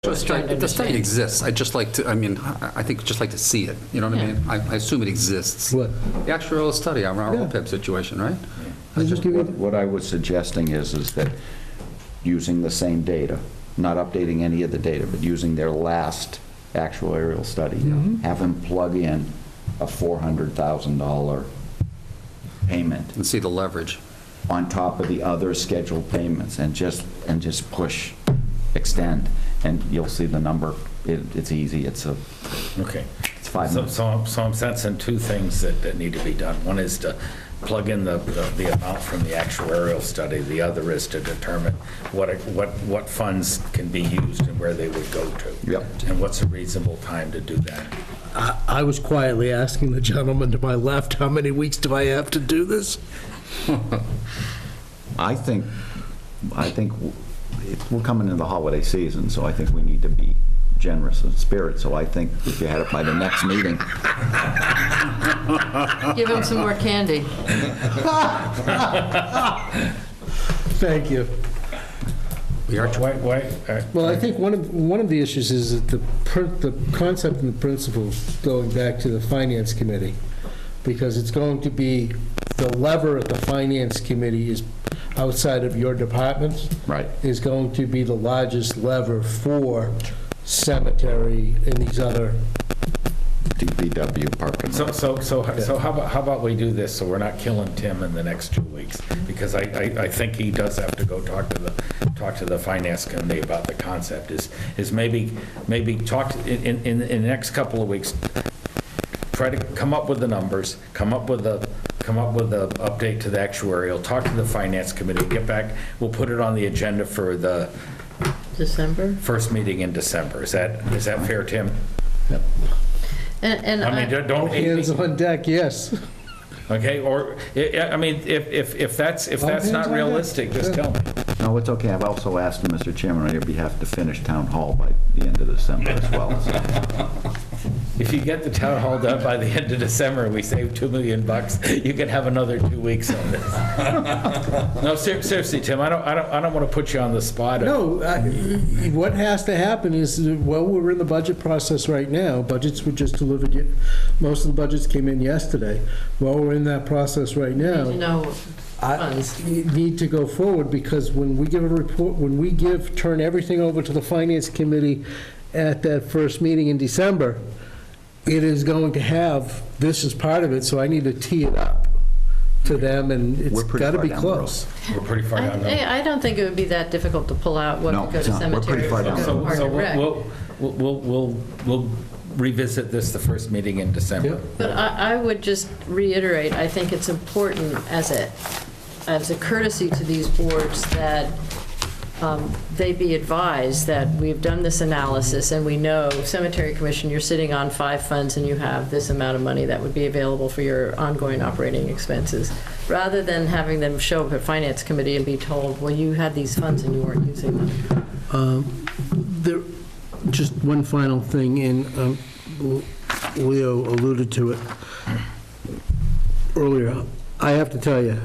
Just, trying to the study understand. exists. I just like to, I think just like to see it. You know what I Yeah. mean? I assume it exists. What? The actuarial study on our Yeah. OPEB situation, right? I just give you, What I was suggesting is that using the same data, not updating any of the data, but using their last actuarial study, have them plug in a $400,000 payment And see the leverage. on top of the other scheduled payments and just push, extend, and you'll see the number. It's easy. It's Okay. 5 minutes. So I'm sensing two things that need to be done. One is to plug in the amount from the actuarial study. The other is to determine what funds can be used and where they would go to. Yep. And what's a reasonable time to do that. I was quietly asking the gentleman to my left, how many weeks do I have to do this? I think we're coming into the holiday season, so I think we need to be generous in spirit. So I think if you had it by the next meeting, Give him some more candy. Thank you. We are Why? Well, I think one of the issues is that the concept and the principle going back to the Finance Committee, because it's going to be, the lever at the Finance Committee is outside of your department. right? Is going to be the largest lever for cemetery and these other, DPW, Park and Rec. So how about we do this, so we're not killing Tim in the next 2 weeks? Because I think he does have to go talk to the finance committee about the concept, is maybe talk, in the next couple of weeks, try to come up with the numbers, come up with the update to the actuarial, talk to the finance committee, get back, we'll put it on the agenda for the December? first meeting in December. Is that fair, Tim? And I mean, don't hate hands me. on deck, yes. Okay, or, I mean, if that's hands not on deck. realistic, just tell me. No, it's okay. I've also asked Mr. Chairman on your behalf to finish Town Hall by the end of December as well. So, If you get the town hall done by the end of December, and we save $2 million, you can have another 2 weeks on this. No, seriously, Tim, I don't want to put you on the spot. No, what has to happen is, well, we're in the budget process right now. Budgets were just delivered, most of the budgets came in yesterday. Well, we're in that process right now. Need to know I funds. need to go forward, because when we give a report, turn everything over to the Finance Committee at that first meeting in December, it is going to have, this is part of it, so I need to tee it up to them, and it's We're pretty got to far be down the road. close. We're pretty far down the road. I don't think it would be that difficult to pull out what No, would go it's to not. We're pretty cemetery, far what down would the go to road. park and rec. We'll revisit this the first meeting in December. But I would just reiterate, I think it's important as a courtesy to these boards that they be advised that we've done this analysis and we know, Cemetery Commission, you're sitting on 5 funds and you have this amount of money that would be available for your ongoing operating expenses, rather than having them show up at Finance Committee and be told, well, you had these funds and you weren't using them. There, just one final thing, and Leo alluded to it earlier. I have to tell you,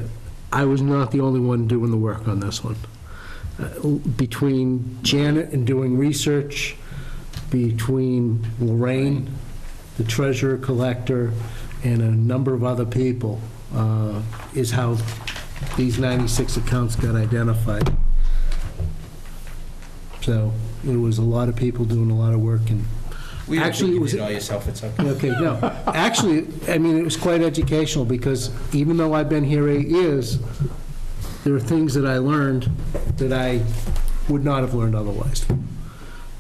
I was not the only one doing the work on this one. Between Janet and doing research, between Lorraine, the treasurer collector, and a number of other people, is how these 96 accounts got identified. So there was a lot of people doing a lot of work, and We don't actually, think it you was, did all yourself, it's okay. okay, no, actually, I mean, it was quite educational, because even though I've been here 8 years, there are things that I learned that I would not have learned otherwise.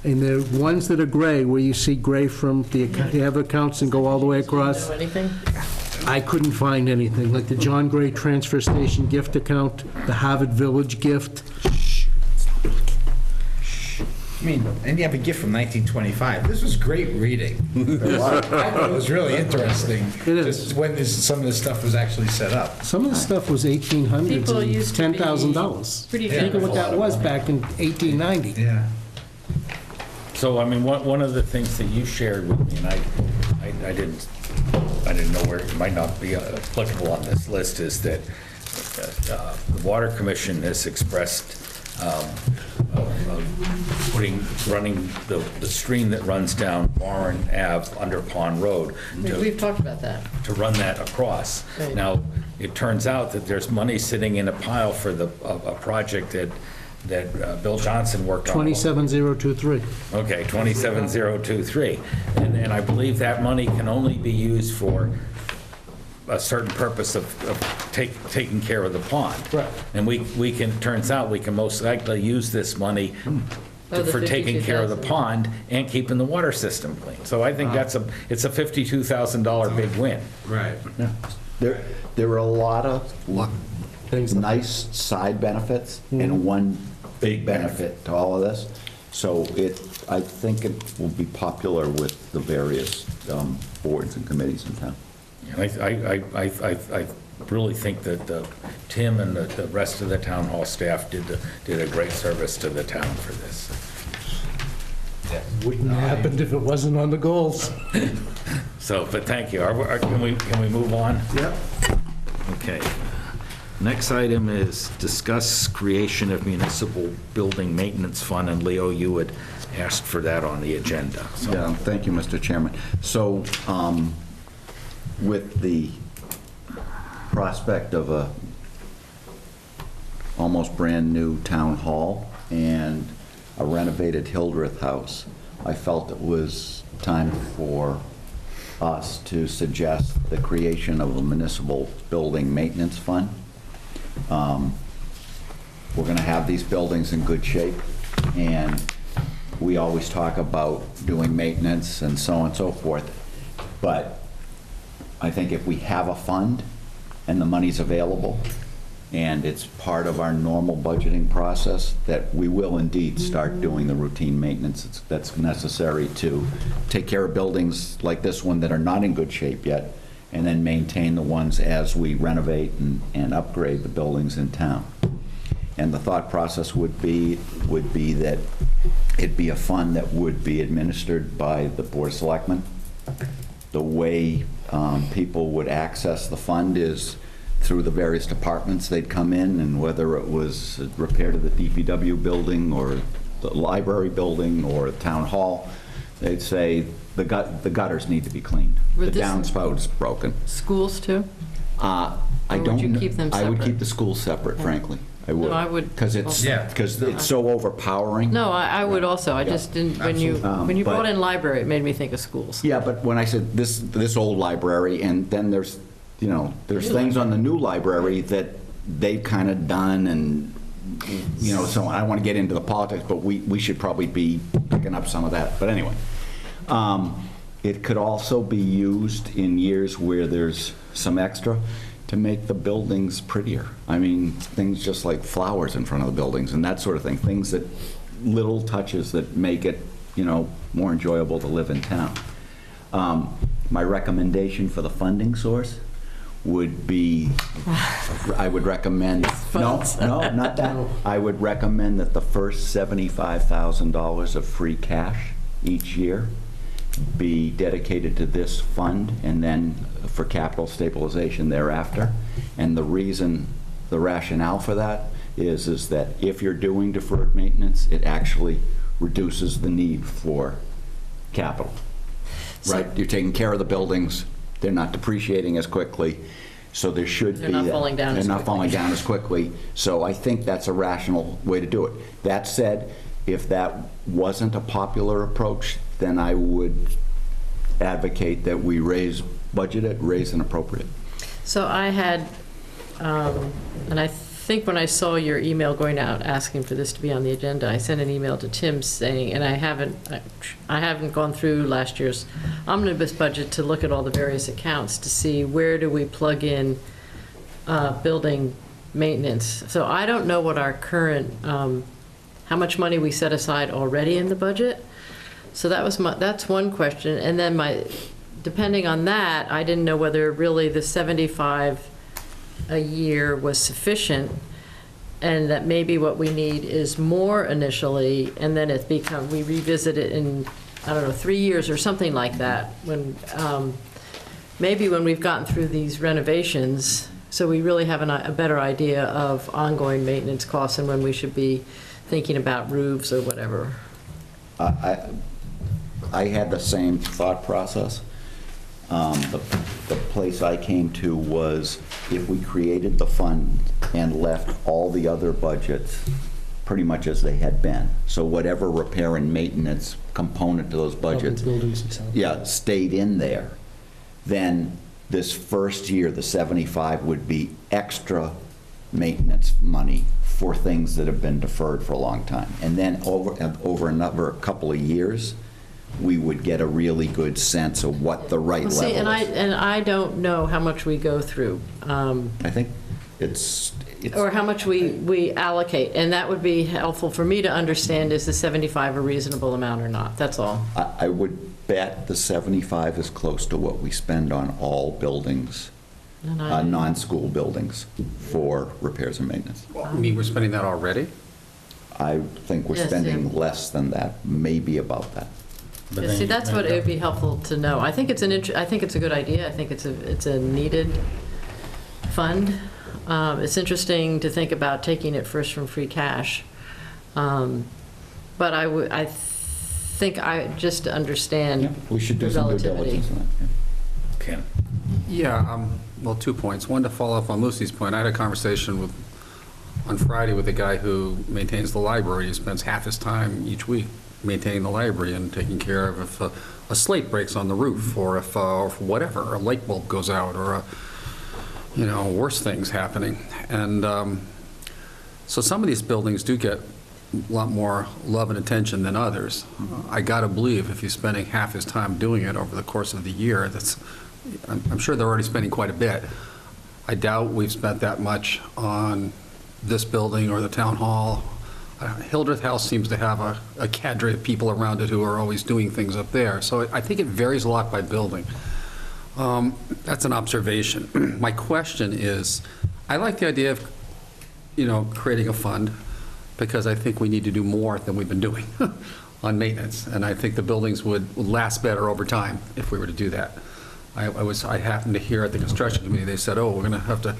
And there are ones that are gray, where you see gray from the other accounts and go all the way across. Know anything? I couldn't find anything, like the John Gray Transfer Station gift account, the Harvard Village gift. I mean, and you have a gift from 1925. This was great reading. I thought it was really interesting. It is. Just when some of this stuff was actually set up. Some of the stuff was 1800s People and used to be $10,000. pretty Think of what that careful. was back in 1890. Yeah. So, I mean, one of the things that you shared with me, and I didn't know where it might not be applicable on this list, is that the Water Commission has expressed running the stream that runs down Warren Ave under Pond Road We've talked about that. to run that across. Right. Now, it turns out that there's money sitting in a pile for a project that Bill Johnson worked on. 27023. Okay, 27023. And I believe that money can only be used for a certain purpose of taking care of the pond. Right. And we can, turns out, we can most likely use this money Oh, the for taking care of the 52,000. pond and keeping the water system clean. So I think it's a $52,000 big win. Right. There are a lot of nice side benefits and one big benefit to all of this. So I think it will be popular with the various boards and committees in town. And I really think that Tim and the rest of the town hall staff did a great service to the town for this. Wouldn't have happened if it wasn't on the goals. So, but thank you. Can we move on? Yep. Okay. Next item is discuss creation of municipal building maintenance fund, and Leo, you had asked for that on the agenda. So Yeah, thank you, Mr. Chairman. So, with the prospect of a almost brand-new town hall and a renovated Hildreth house, I felt it was time for us to suggest the creation of a municipal building maintenance fund. We're going to have these buildings in good shape, and we always talk about doing maintenance and so on and so forth, but I think if we have a fund and the money's available, and it's part of our normal budgeting process, that we will indeed start doing the routine maintenance that's necessary to take care of buildings like this one that are not in good shape yet, and then maintain the ones as we renovate and upgrade the buildings in town. And the thought process would be that it'd be a fund that would be administered by the Board of Selectmen. The way people would access the fund is through the various departments. They'd come in, and whether it was repair to the DPW building or the library building or town hall, they'd say the gutters need to be cleaned. The Would this- downspout's broken. Schools too? I Or would don't. you kn- keep them I would separate? keep the schools separate, frankly. I would. No, I would Because also. Yeah. it's so overpowering. No, I would also. I just didn't, when you Absolutely. brought But- in library, it made me think of schools. Yeah, but when I said this old library, and then there's things on the new library that they've kind of done, and, so I don't want to get into the politics, but we should probably be picking up some of that. But anyway, it could also be used in years where there's some extra to make the buildings prettier. I mean, things just like flowers in front of the buildings and that sort of thing, little touches that make it, more enjoyable to live in town. My recommendation for the funding source would be, I would recommend, no, not that. I would recommend that the first $75,000 of free cash each year be dedicated to this fund, and then for capital stabilization thereafter. And the rationale for that is that if you're doing deferred maintenance, it actually reduces the need for capital. Right? You're taking care of the buildings, they're not depreciating as quickly, so there should be... They're not falling down as They're not quickly. falling down as quickly. So I think that's a rational way to do it. That said, if that wasn't a popular approach, then I would advocate that we raise and appropriate. So I had, and I think when I saw your email going out asking for this to be on the agenda, I sent an email to Tim saying, and I haven't gone through last year's omnibus budget to look at all the various accounts to see where do we plug in building maintenance. So I don't know what our current, how much money we set aside already in the budget. So that's one question. And then depending on that, I didn't know whether really the 75 a year was sufficient, and that maybe what we need is more initially, and then we revisit it in, 3 years or something like that, when, maybe when we've gotten through these renovations, So we really have a better idea of ongoing maintenance costs and when we should be thinking about roofs or whatever. I had the same thought process. The place I came to was if we created the fund and left all the other budgets pretty much as they had been. So whatever repair and maintenance component to those budgets, Public buildings and stuff. yeah, stayed in there, then this first year, the 75 would be extra maintenance money for things that have been deferred for a long time. And then over another couple of years, we would get a really good sense of what the right Well, level see, is. and I don't know how much we go through. I think it's Or how much we allocate, and that would be helpful for me to understand, is the 75 a reasonable amount or not? That's all. I would bet the 75 is close to what we spend on all buildings, And I- non-school buildings, for repairs and maintenance. I mean, we're spending that already? I think we're Yes, spending yeah. less than that, maybe about that. But Yeah, then see, you- that's what it would be helpful to know. I think it's I think it's a good idea. I think it's a needed fund. It's interesting to think about taking it first from free cash. But I think I just understand We should do the some due relativity. diligence on that. yeah. Ken. Yeah, well, 2 points. One, to follow up on Lucy's point, I had a conversation on Friday with a guy who maintains the library. He spends half his time each week maintaining the library and taking care of if a slate breaks on the roof, or if whatever, a light bulb goes out, or worse things happening. And so some of these buildings do get a lot more love and attention than others. I got to believe if he's spending half his time doing it over the course of the year, I'm sure they're already spending quite a bit. I doubt we've spent that much on this building or the town hall. Hildreth House seems to have a cadre of people around it who are always doing things up there. So I think it varies a lot by building. That's an observation. My question is, I like the idea of, creating a fund, because I think we need to do more than we've been doing on maintenance. And I think the buildings would last better over time if we were to do that. I happened to hear at the construction committee, they said, oh, we're going to have to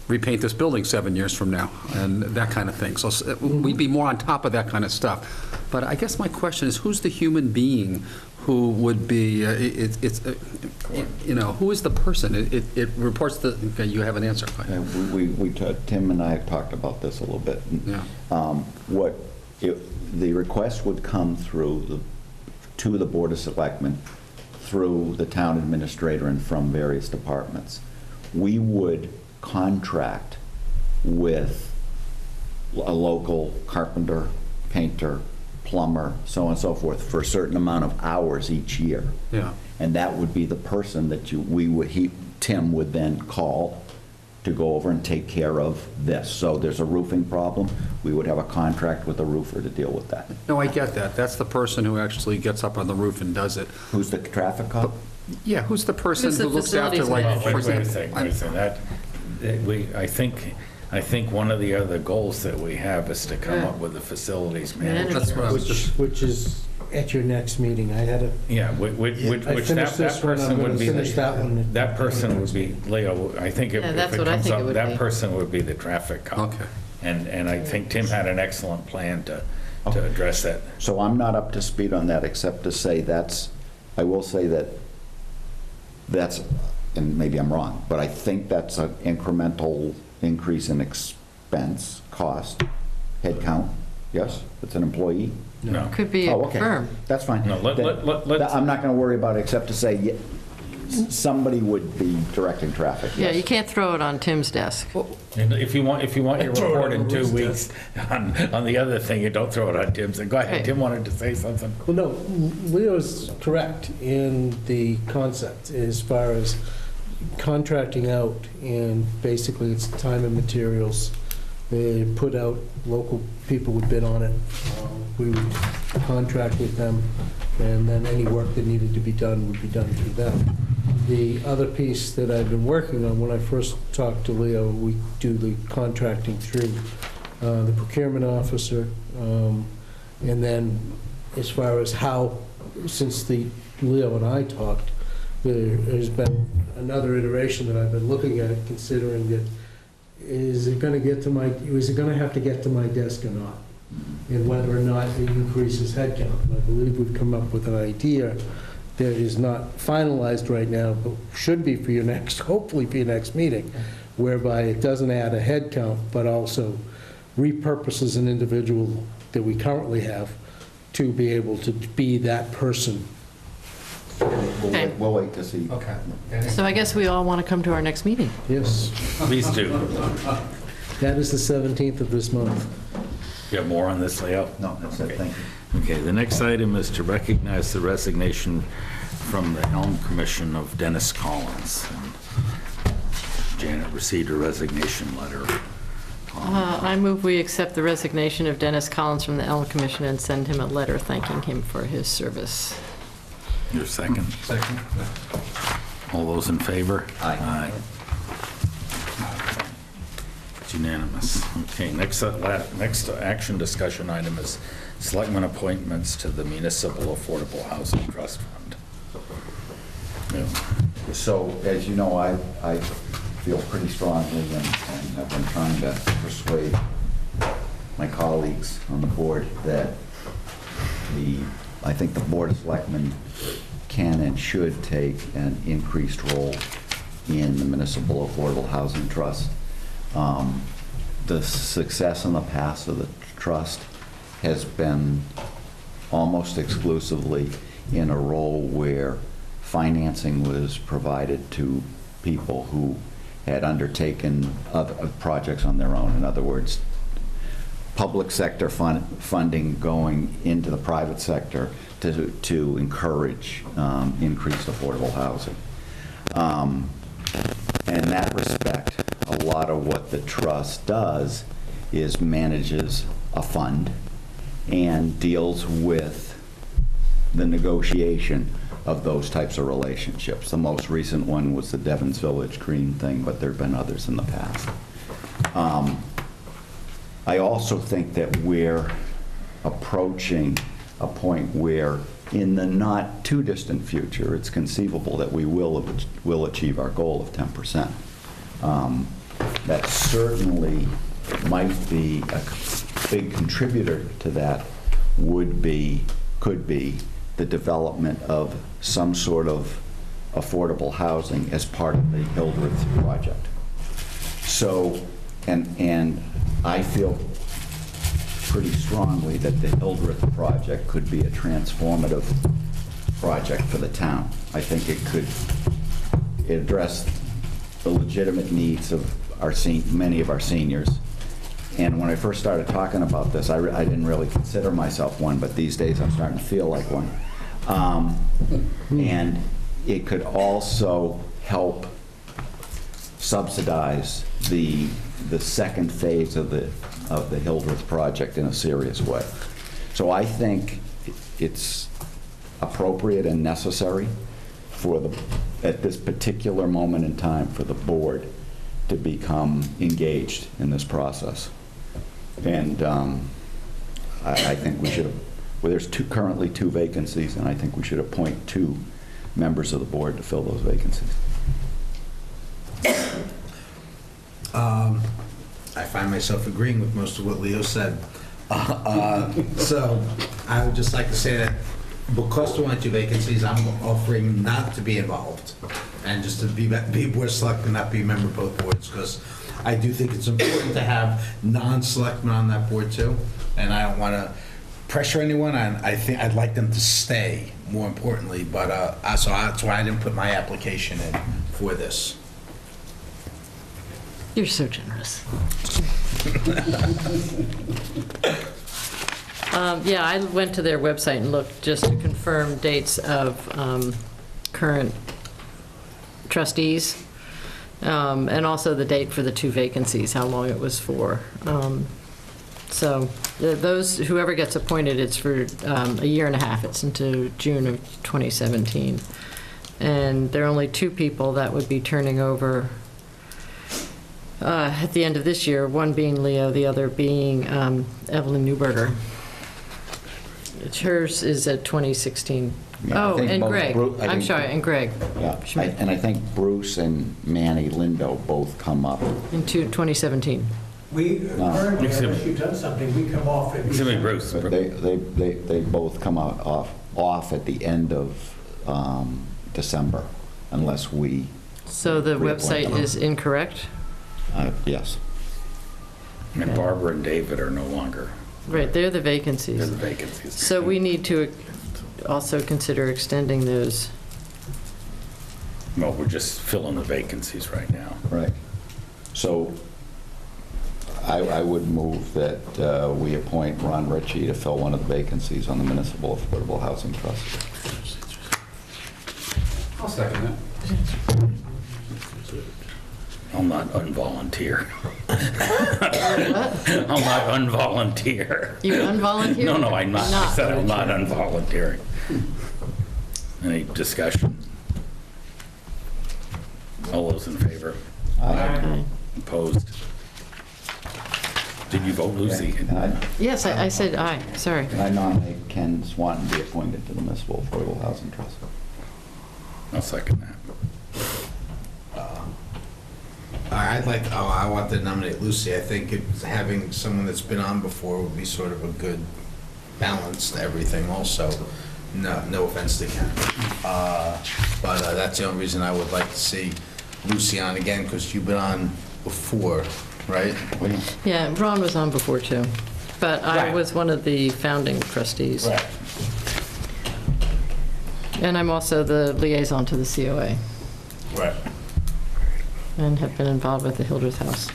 repaint this building 7 years from now, and that kind of thing. So we'd be more on top of that kind of stuff. But I guess my question is, who's the human being who would be, who is the person? It reports the, okay, you have an answer. Tim and I have talked about this a little bit. Yeah. The request would come to the Board of Selectmen, through the town administrator and from various departments. We would contract with a local carpenter, painter, plumber, so on and so forth, for a certain amount of hours each year. Yeah. And that would be the person that Tim would then call to go over and take care of this. So there's a roofing problem, we would have a contract with a roofer to deal with that. No, I get that. That's the person who actually gets up on the roof and does it. Who's the traffic cop? Yeah, who's the person Who's the who looks after, facilities like, manager? for Wait a example? second. I think one of the other goals that we have is to come up with a facilities manager. That's what I was just, Which is at your next meeting. I had a, Yeah, which I that finished this one, I'm person going would to be, finish that one. that person would be, Leo, I think if Yeah, it that's what I comes think it up, would that be. person would be the traffic cop. Okay. And I think Tim had an excellent plan to address that. So I'm not up to speed on that, except to say I will say that's, and maybe I'm wrong, but I think that's an incremental increase in expense, cost, head count. Yes? It's an employee? No. Could be a Oh, okay. firm. That's fine. No, let's- Then I'm not going to worry about it, except to say somebody would be directing traffic. Yeah, yes. you can't throw it on Tim's desk. And if you want your report in 2 weeks on the other thing, you don't throw it on Tim's. Go ahead, Right. Tim wanted to say something. Well, no, Leo's correct in the concept as far as contracting out, and basically it's time and materials. They put out, local people would bid on it. We would contract with them, and then any work that needed to be done would be done through them. The other piece that I've been working on, when I first talked to Leo, we do the contracting through the procurement officer, and then as far as how, since Leo and I talked, there has been another iteration that I've been looking at, considering that is it going to have to get to my desk or not? And whether or not it increases headcount. And I believe we've come up with an idea that is not finalized right now, but should be for your next, hopefully for your next meeting, whereby it doesn't add a headcount, but also repurposes an individual that we currently have to be able to be that person. Okay. We'll wait to see. Okay. So I guess we all want to come to our next meeting. Yes, Please do. that is the 17th of this month. You have more on this layout? No, that's it, thank you. Okay, the next item is to recognize the resignation from the Elm Commission of Dennis Collins. Janet received a resignation letter. I move we accept the resignation of Dennis Collins from the Elm Commission and send him a letter thanking him for his service. Your second? Second. All those in favor? Aye. It's unanimous. Okay, next action discussion item is Selectmen appointments to the Municipal Affordable Housing Trust Fund. Yeah. So, as you know, I feel pretty strongly and have been trying to persuade my colleagues on the board that I think the Board of Selectmen can and should take an increased role in the Municipal Affordable Housing Trust. The success in the past of the trust has been almost exclusively in a role where financing was provided to people who had undertaken other projects on their own. In other words, public sector funding going into the private sector to encourage increased affordable housing. In that respect, a lot of what the trust does is manages a fund and deals with the negotiation of those types of relationships. The most recent one was the Devon's Village Green thing, but there have been others in the past. I also think that we're approaching a point where in the not too distant future, it's conceivable that we will achieve our goal of 10%. That certainly might be a big contributor to that could be the development of some sort of affordable housing as part of the Hildreth project. So, and I feel pretty strongly that the Hildreth project could be a transformative project for the town. I think it could address the legitimate needs of many of our seniors. And when I first started talking about this, I didn't really consider myself one, but these days I'm starting to feel like one. And it could also help subsidize the second phase of the Hildreth project in a serious way. So I think it's appropriate and necessary at this particular moment in time for the board to become engaged in this process. And I think we should, there's currently two vacancies, and I think we should appoint 2 members of the board to fill those vacancies. I find myself agreeing with most of what Leo said. So I would just like to say that because there only 2 vacancies, I'm offering not to be involved and just to be board select and not be a member of both boards, because I do think it's important to have non-selectmen on that board too, and I don't want to pressure anyone. I think I'd like them to stay, more importantly, but so that's why I didn't put my application in for this. You're so generous. Yeah, I went to their website and looked just to confirm dates of current trustees, and also the date for the 2 vacancies, how long it was for. So whoever gets appointed, it's for a year and a half. It's into June of 2017. And there are only 2 people that would be turning over at the end of this year, one being Leo, the other being Evelyn Newberger. Hers is a 2016 Yeah, I Oh, think and both Greg. Bru- I I'm think- sorry, and Greg. Yeah, Schmidt. and I think Bruce and Manny Lindo both come up. Into 2017. We, currently, Excuse me. unless you've done something, we come off at Excuse me, Bruce. But they both come off at the end of December, unless we, So the Reappoint website them. is incorrect? yes. And Barbara and David are no longer, Right, they're the they're vacancies. the vacancies. So we need to also consider extending those. Well, we're just filling the vacancies right now. Right. So I would move that we appoint Ron Ritchie to fill one of the vacancies on the Municipal Affordable Housing Trust. I'll second that. I'll not unvolunteer. What? I'll not unvolunteer. You unvolunteer? No, no, I'm not. I said I'm not volunteering. unvolunteering. Any discussion? All those in favor? Okay. Opposed? Did you vote, Lucy? Yes, I said aye, sorry. And I nominate Ken Swanton to be appointed to the Municipal Affordable Housing Trust. I'll second that. I want to nominate Lucy. I think having someone that's been on before would be sort of a good balance to everything also. No offense to Ken. But that's the only reason I would like to see Lucy on again, because you've been on before, right? Yeah, Ron was on before too, but I Right. was one of the founding trustees. And I'm also the liaison to the COA Right. and have been involved with the Hildreth House.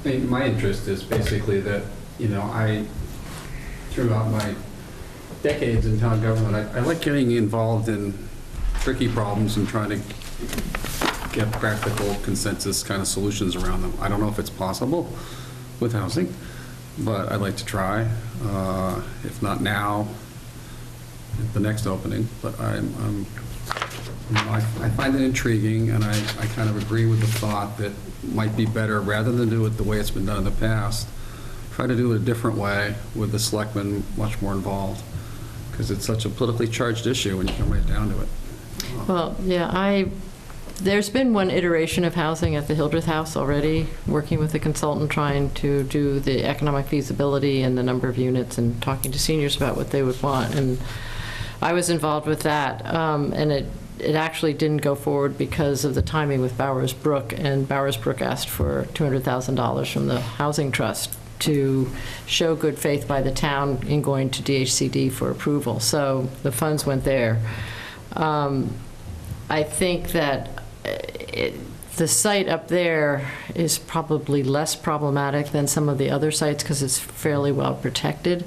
I mean, my interest is basically that, throughout my decades in town government, I like getting involved in tricky problems and trying to get practical consensus kind of solutions around them. I don't know if it's possible with housing, but I'd like to try, if not now, at the next opening. But I find it intriguing, and I kind of agree with the thought that it might be better, rather than do it the way it's been done in the past, try to do it a different way with the selectmen much more involved, because it's such a politically charged issue when you come right down to it. Well, yeah, there's been one iteration of housing at the Hildreth House already, working with the consultant, trying to do the economic feasibility and the number of units and talking to seniors about what they would want. And I was involved with that, and it actually didn't go forward because of the timing with Bowers Brook, and Bowers Brook asked for $200,000 from the Housing Trust to show good faith by the town in going to DHCD for approval. So the funds went there. I think that the site up there is probably less problematic than some of the other sites because it's fairly well protected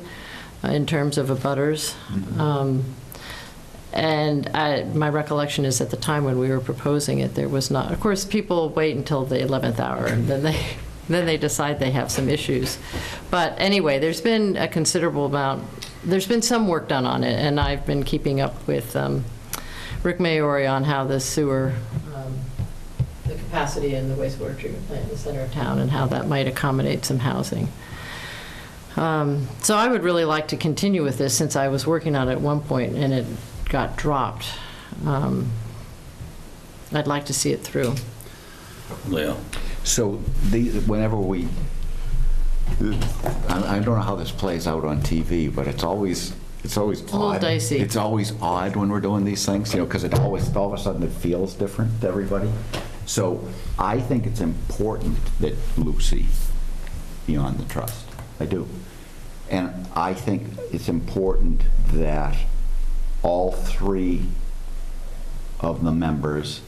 in terms of abutters. And my recollection is at the time when we were proposing it, there was not, of course, people wait until the 11th hour and then they decide they have some issues. But anyway, there's been a considerable amount, there's been some work done on it, and I've been keeping up with Rick Maori on how the sewer, the capacity in the wastewater treatment plant in the center of town and how that might accommodate some housing. So I would really like to continue with this since I was working on it at one point and it got dropped. I'd like to see it through. Leo? So whenever I don't know how this plays out on TV, but it's always a little odd. dicey. It's always odd when we're doing these things, because it always, all of a sudden, it feels different to everybody. So I think it's important that Lucy be on the trust. I do. And I think it's important that all three of the members,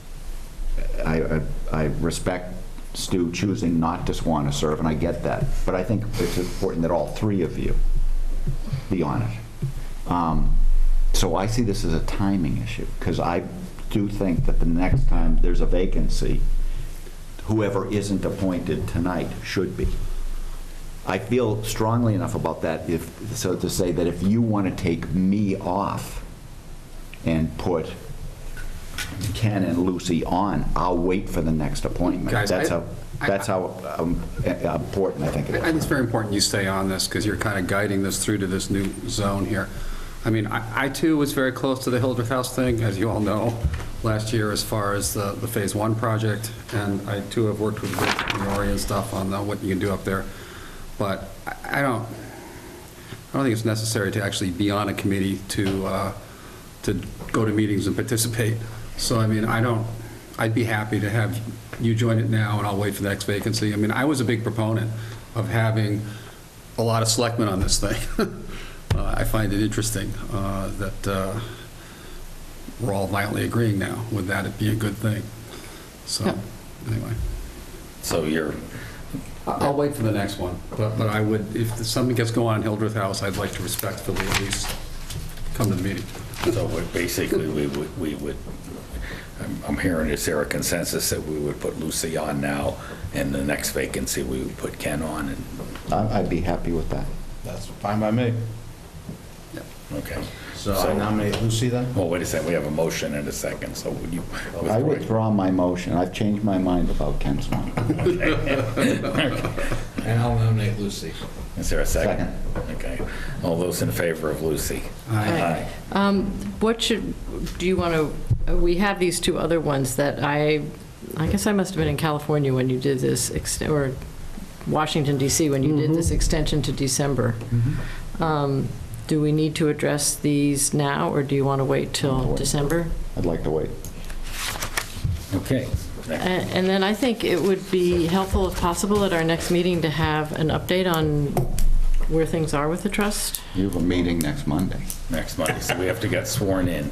I respect Stu choosing not to want to serve, and I get that, but I think it's important that all three of you be on it. So I see this as a timing issue, because I do think that the next time there's a vacancy, whoever isn't appointed tonight should be. I feel strongly enough about that, so to say that if you want to take me off and put Ken and Lucy on, I'll wait for the next appointment. Guys, That's how important I think it I think it's is. very important you stay on this, because you're kind of guiding this through to this new zone here. I mean, I too was very close to the Hildreth House thing, as you all know, last year as far as the Phase 1 project, and I too have worked with Rick and Rory and stuff on what you can do up there. But I don't think it's necessary to actually be on a committee to go to meetings and participate. So, I mean, I'd be happy to have you join it now, and I'll wait for the next vacancy. I mean, I was a big proponent of having a lot of selectmen on this thing. I find it interesting that we're all violently agreeing now with that it be a good thing. So, anyway. So you're, I'll wait for the next one, but I would, if something gets going on Hildreth House, I'd like to respectfully at least come to the meeting. so basically, we would, I'm hearing, is there a consensus that we would put Lucy on now, and the next vacancy, we would put Ken on? And I'd be happy with that. That's fine by me. okay. So I nominate Lucy then? Well, wait a second, we have a motion and a second, so would you? I withdraw my motion. I've changed my mind about Ken Swan. And I'll nominate Lucy. Is there a second? Second. Okay. All those in favor of Lucy? Aye. What should, do you want to, we have these two other ones that I guess I must have been in California when you did this, or Washington DC when you did this extension to December. Do we need to address these now, or do you want to wait till December? I'd like to wait. Okay. And then I think it would be helpful, if possible, at our next meeting to have an update on where things are with the trust. You have a meeting next Monday. Next Monday, so we have to get sworn in.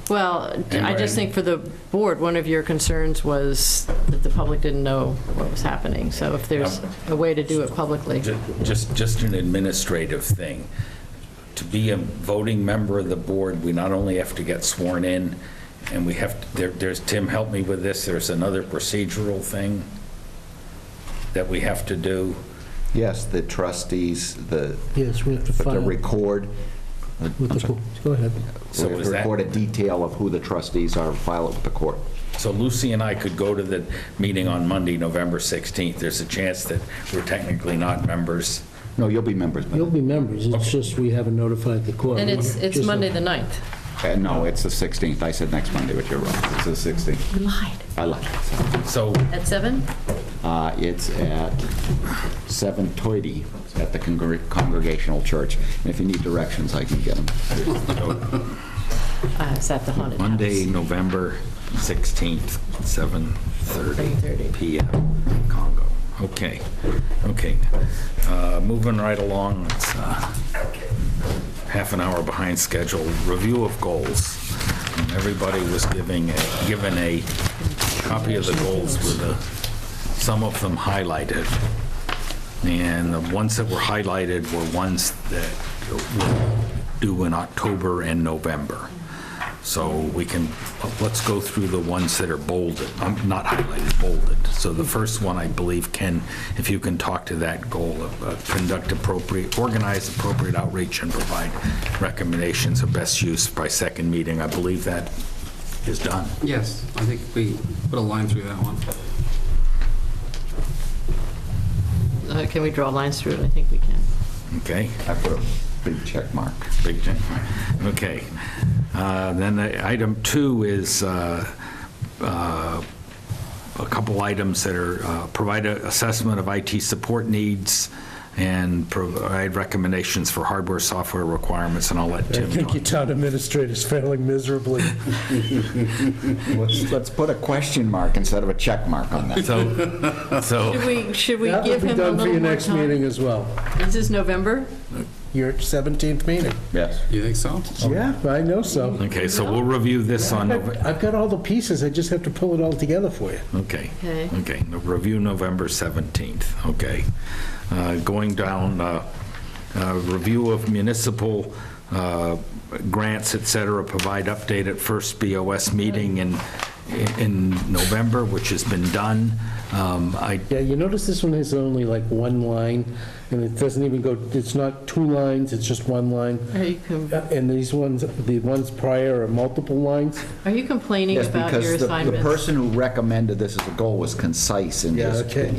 Well, I just think for the board, one of your concerns was that the public didn't know what was happening. So if there's a way to do it publicly. Just an administrative thing. To be a voting member of the board, we not only have to get sworn in, and we have, there's, Tim, help me with this, there's another procedural thing that we have to do. Yes, the trustees, Yes, we have to to file. record. Go ahead. So We have is to that- record a detail of who the trustees are, file it with the court. So Lucy and I could go to the meeting on Monday, November 16th. There's a chance that we're technically not members. No, you'll be members. You'll be members, it's just we haven't notified the court. And it's Just a- Monday the 9th. No, it's the 16th. I said next Monday, but you're wrong. It's the 16th. You lied. I lied. So, At 7? It's at 7:30 at the Congregational Church. And if you need directions, I can get them. It's at the haunted house. Monday, November 16th, 7:30 7:30. PM, Congo. Okay, okay. Moving right along, it's half an hour behind schedule. Review of goals. And everybody was given a copy of the goals with some of them highlighted. And the ones that were highlighted were ones that we'll do in October and November. So we can, let's go through the ones that are bolded, not highlighted, bolded. So the first one, I believe, Ken, if you can talk to that goal of organize appropriate outreach and provide recommendations of best use by second meeting. I believe that is done. Yes, I think we put a line through that one. Can we draw lines through it? I think we can. Okay? I put a big check mark. Big check. Okay. Then item 2 is a couple items that are provide an assessment of IT support needs and provide recommendations for hardware, software requirements, and I'll let I Tim think talk. your town administrator's failing miserably. Let's put a question mark instead of a check mark on that. Should we That give will be him a done for little your more next time? meeting as well. This is November? Your 17th meeting. Yes. You think so? Yeah, I know so. Okay, so we'll review this on November. I've got all the pieces, I just have to pull it all together for you. Okay. Okay. Okay, review November 17th, okay. Going down, review of municipal grants, et cetera, provide update at first BOS meeting in November, which has been done. Yeah, you notice this one has only like one line, and it doesn't even go, it's not two lines, it's just one line. And these ones, the ones prior are multiple lines. Are you complaining Yes, about your because the assignments? person who recommended this as a goal was concise in Yeah, his okay.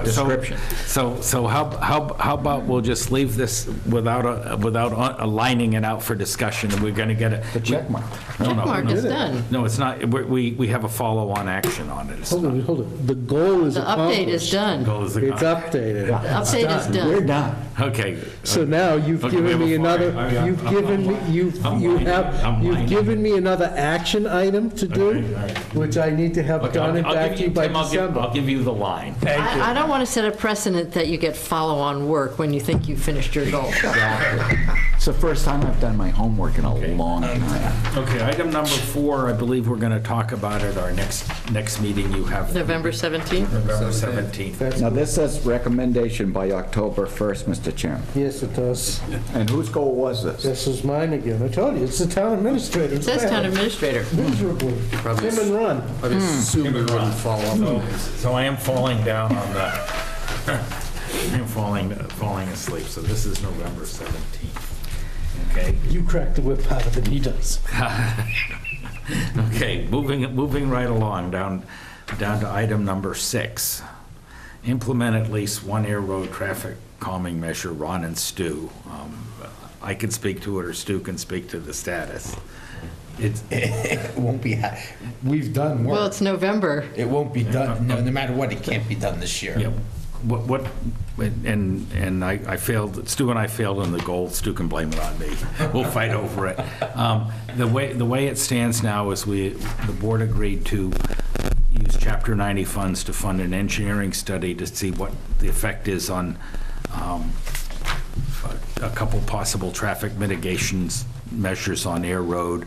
description. So how about we'll just leave this without aligning it out for discussion, and we're going to get it. The check mark. No, no, Checkmark no. is done. No, it's not. We have a follow-on action on it. It's Hold not- on. The goal is The update is accomplished. done. Goal is the- It's updated. The update is We're done. done. Okay. So now you've Okay, we given have me a another, fire. you've given me, I'm you whining. I'm you've whining. given me another action item to do, Okay, all right. which I need to have Okay, done and I'll back give to you by Tim, I'll December. give you the line. I don't want to set a precedent that you get follow-on work when you think you've finished your goal. It's the first time I've done my homework in a long time. Okay, item number 4, I believe we're going to talk about at our next meeting. You have November 17th? November 17th. That's- Now, this says recommendation by October 1st, Mr. Chairman. Yes, it does. And whose goal was this? This is mine again. I told you, it's the town administrator. It says town administrator. Miserably. Probably Tim and Ron. I assume we wouldn't follow up. So I am falling down on the, I'm falling asleep. So this is November 17th. Okay. You cracked the whip out of it, he does. Okay, moving right along, down to item number 6. Implement at least one air road traffic calming measure, Ron and Stu. I can speak to it, or Stu can speak to the status. It won't be, we've done Well, work. it's November. It won't be done, no matter what, it can't be done this year. Yeah, and I failed, Stu and I failed on the goal. Stu can blame it on me. We'll fight over it. The way it stands now is the board agreed to use Chapter 90 funds to fund an engineering study to see what the effect is on a couple possible traffic mitigations measures on Air Road.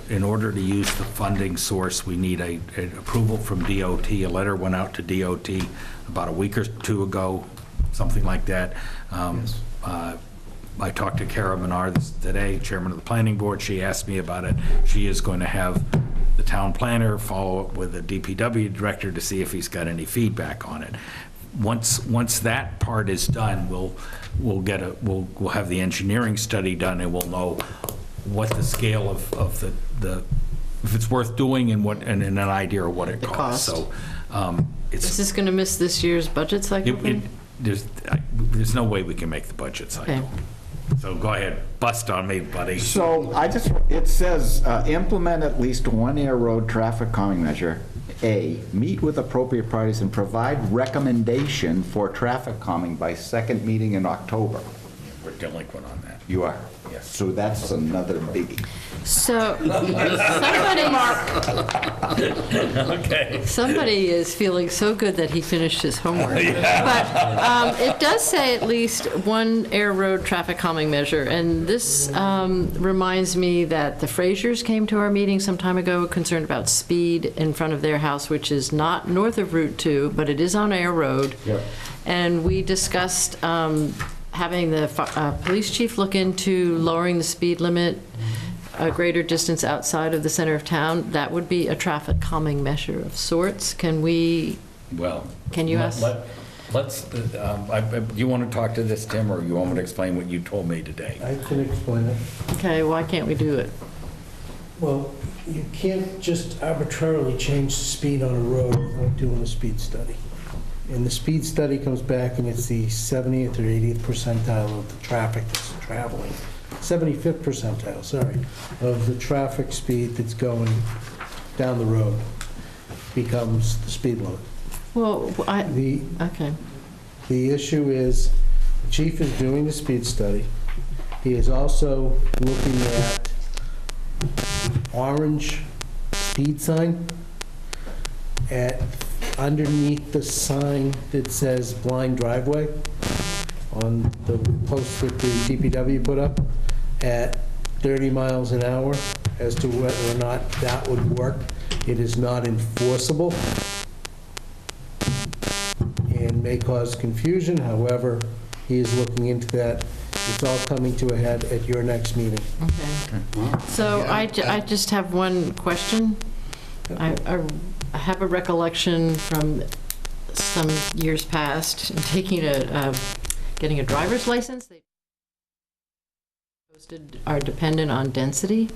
In order to use the funding source, we need an approval from DOT. A letter went out to DOT about a week or two ago, something like that. I talked to Kara Menard today, chairman of the planning board. She asked me about it. She is going to have the town planner follow up with the DPW director to see if he's got any feedback on it. Once that part is done, we'll have the engineering study done, and we'll know what the scale of the if it's worth doing and an idea of what it costs. cost. So Is this going to miss this year's budget cycle? there's no way we can make the budget cycle. Okay. So go ahead, bust on me, buddy. So it says, implement at least one air road traffic calming measure. A, meet with appropriate parties and provide recommendation for traffic calming by second meeting in October. We're delinquent on that. You are? Yes. So that's another biggie. So, Okay. somebody is feeling so good that he finished his homework. But it does say at least one air road traffic calming measure, and this reminds me that the Frasers came to our meeting some time ago concerned about speed in front of their house, which is not north of Route 2, but it is on Air Road. Yep. And we discussed having the police chief look into lowering the speed limit a greater distance outside of the center of town. That would be a traffic calming measure of sorts. Can we, Well. Can you ask- Let's, do you want to talk to this, Tim, or you want me to explain what you told me today? I can explain it. okay, why can't we do it? Well, you can't just arbitrarily change the speed on a road without doing a speed study. And the speed study comes back and it's the 70th or 80th percentile of the traffic that's traveling. 75th percentile, sorry, of the traffic speed that's going down the road becomes the speed limit. Well, okay. The issue is, the chief is doing the speed study. He is also looking at orange speed sign underneath the sign that says blind driveway on the post that the DPW put up at 30 miles an hour as to whether or not that would work. It is not enforceable and may cause confusion. However, he is looking into that. It's all coming to a head at your next meeting. Okay. So I just have one question. I have a recollection from some years past, getting a driver's license. They posted are dependent on density.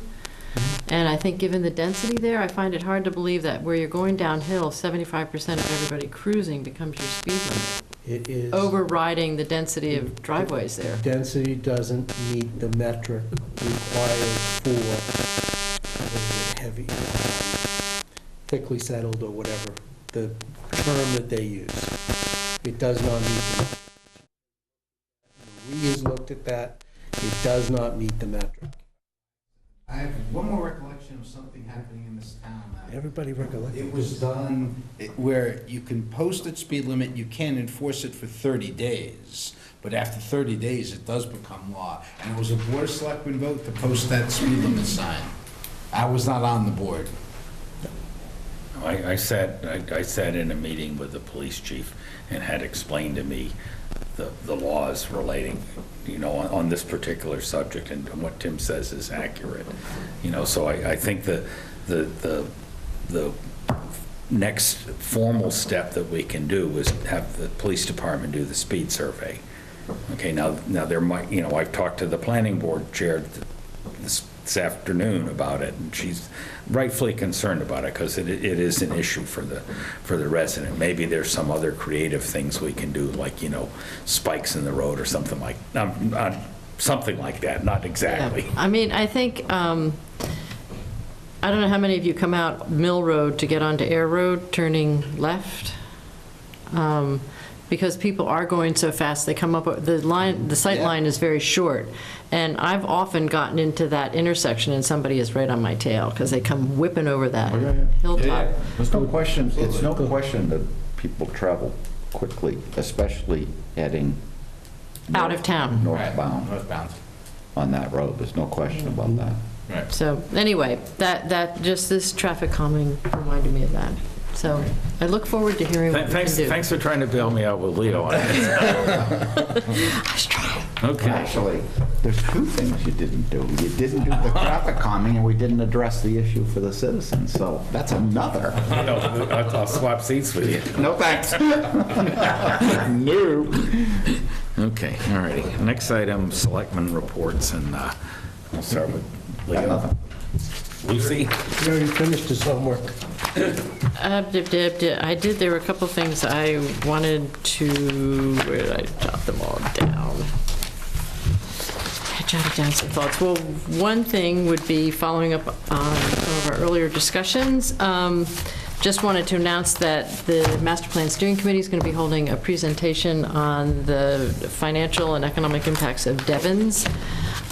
And I think given the density there, I find it hard to believe that where you're going downhill, 75% of everybody cruising becomes your speed limit, It is, overriding the density of driveways there. density doesn't meet the metric required for, what is it, heavy, thickly settled or whatever, the term that they use. It does not meet the, we has looked at that, it does not meet the metric. I have one more recollection of something happening in this town. Everybody recollect? It was done where you can post a speed limit, you can enforce it for 30 days, but after 30 days, it does become law. And it was a board of selectmen vote to post that speed limit sign. I was not on the board. I sat in a meeting with the police chief and had explained to me the laws relating, on this particular subject, and what Tim says is accurate. So I think the next formal step that we can do is have the police department do the speed survey. Okay, now there might, I've talked to the planning board chair this afternoon about it, and she's rightfully concerned about it because it is an issue for the resident. Maybe there's some other creative things we can do, like spikes in the road or something like that. Not exactly. Yeah. I mean, I think I don't know how many of you come out Mill Road to get onto Air Road, turning left. Because people are going so fast, they come up, the sight line is very short. And I've often gotten into that intersection and somebody is right on my tail because they come whipping over that hilltop. There's no question, it's no question that people travel quickly, especially heading Out of town. northbound on that road. There's no question about that. Right. So anyway, that just this traffic calming reminded me of that. So I look forward to hearing what we can do. Thanks for trying to bail me out with Leo on this. I was trying. Okay. Actually, there's two things you didn't do. You didn't do the traffic calming, and we didn't address the issue for the citizens, so that's another. I'll swap seats with you. No thanks. No. Okay, all righty. Next item, selectmen reports, and we'll start with Leo. Lucy? He already finished his homework. I did, there were a couple things I wanted to, where did I jot them all down? I jotted down some thoughts. Well, one thing would be following up on some of our earlier discussions. Just wanted to announce that the Master Plan Steering Committee is going to be holding a presentation on the financial and economic impacts of Devens